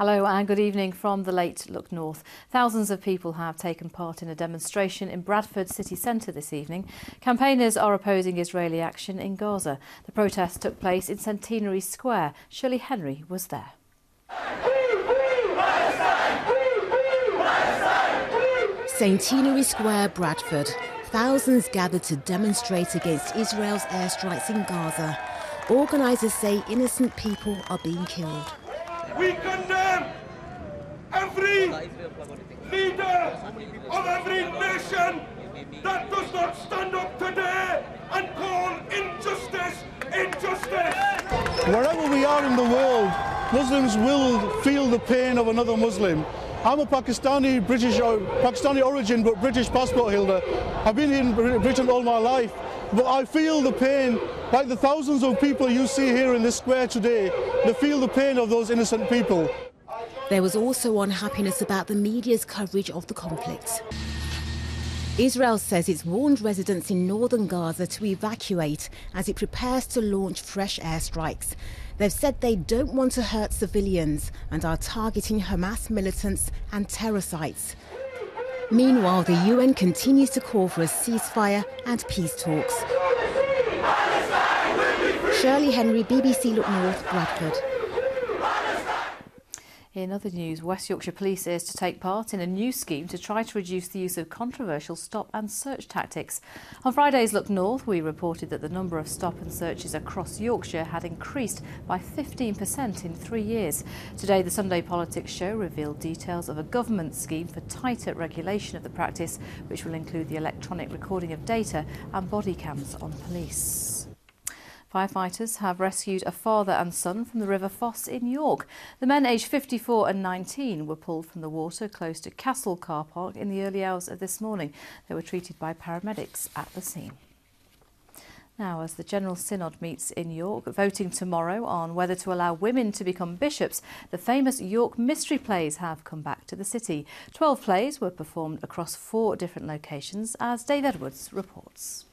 Hello and good evening from the late look north. Thousands of people have taken part in a demonstration in Bradford city centre this evening. Campaigners are opposing Israeli action in Gaza. The protest took place in Centenary Square. Shirley Henry was there. Centenary Square, Bradford. Thousands gathered to demonstrate against Israel's airstrikes in Gaza. Organisers say innocent people are being killed. We condemn every leader of every nation that does not stand up today and call injustice, injustice. Wherever we are in the world, Muslims will feel the pain of another Muslim. I'm a Pakistani origin, but British passport holder. I've been in Britain all my life, but I feel the pain, like the thousands of people you see here in this square today. They feel the pain of those innocent people. There was also unhappiness about the media's coverage of the conflict. Israel says it's warned residents in northern Gaza to evacuate as it prepares to launch fresh airstrikes. They've said they don't want to hurt civilians and are targeting Hamas militants and terror sites. Meanwhile, the UN continues to call for a ceasefire and peace talks. Shirley Henry, BBC Look North, Bradford. In other news, West Yorkshire Police is to take part in a new scheme to try to reduce the use of controversial stop and search tactics. On Friday's Look North, we reported that the number of stop and searches across Yorkshire had increased by 15% in 3 years. Today, the Sunday Politics show revealed details of a government scheme for tighter regulation of the practice, which will include the electronic recording of data and body cams on police. Firefighters have rescued a father and son from the River Foss in York. The men aged 54 and 19 were pulled from the water close to Castle Car Park in the early hours of this morning. They were treated by paramedics at the scene. Now, as the General Synod meets in York, voting tomorrow on whether to allow women to become bishops, the famous York mystery plays have come back to the city. 12 plays were performed across 4 different locations, as Dave Edwards reports.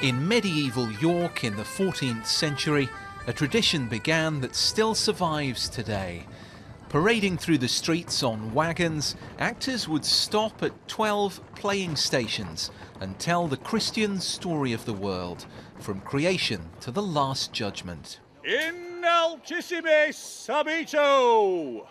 In medieval York in the 14th century, a tradition began that still survives today. Parading through the streets on wagons, actors would stop at 12 playing stations and tell the Christian story of the world, from creation to the Last Judgment. In altissimis habito,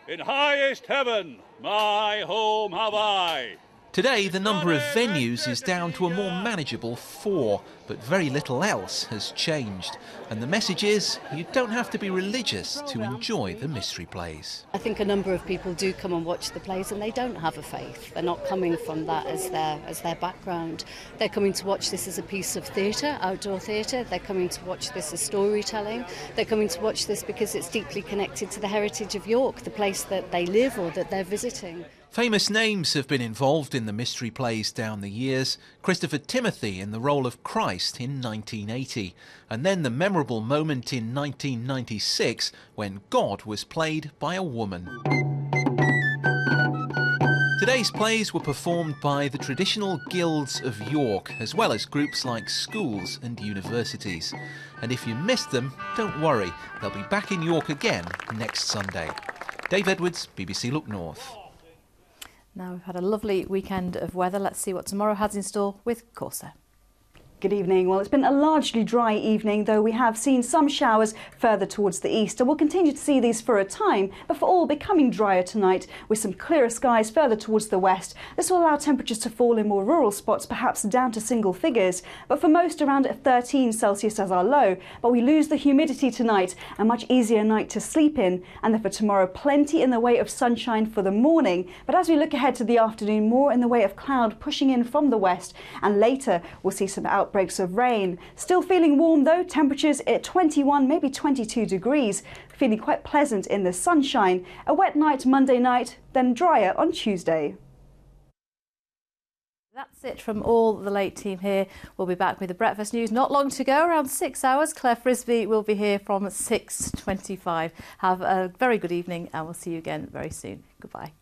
in highest heaven my home have I. Today, the number of venues is down to a more manageable 4, but very little else has changed. And the message is, you don't have to be religious to enjoy the mystery plays. I think a number of people do come and watch the plays and they don't have a faith. They're not coming from that as their background. They're coming to watch this as a piece of theatre, outdoor theatre. They're coming to watch this as storytelling. They're coming to watch this because it's deeply connected to the heritage of York, the place that they live or that they're visiting. Famous names have been involved in the mystery plays down the years. Christopher Timothy in the role of Christ in 1980, and then the memorable moment in 1996 when God was played by a woman. Today's plays were performed by the traditional guilds of York, as well as groups like schools and universities. And if you missed them, don't worry, they'll be back in York again next Sunday. Dave Edwards, BBC Look North. Now, we've had a lovely weekend of weather. Let's see what tomorrow has in store with Corsa. Good evening. Well, it's been a largely dry evening, though we have seen some showers further towards the east, and we'll continue to see these for a time, before all becoming drier tonight with some clearer skies further towards the west. This will allow temperatures to fall in more rural spots, perhaps down to single figures, but for most around 13 Celsius as our low. But we lose the humidity tonight, a much easier night to sleep in, and then for tomorrow, plenty in the way of sunshine for the morning. But as we look ahead to the afternoon, more in the way of cloud pushing in from the west, and later we'll see some outbreaks of rain. Still feeling warm though, temperatures at 21, maybe 22 degrees. Feeling quite pleasant in the sunshine. A wet night Monday night, then drier on Tuesday. That's it from all the late team here. We'll be back with the breakfast news not long to go, around 6 hours. Claire Frisbee will be here from 6:25. Have a very good evening and we'll see you again very soon. Goodbye.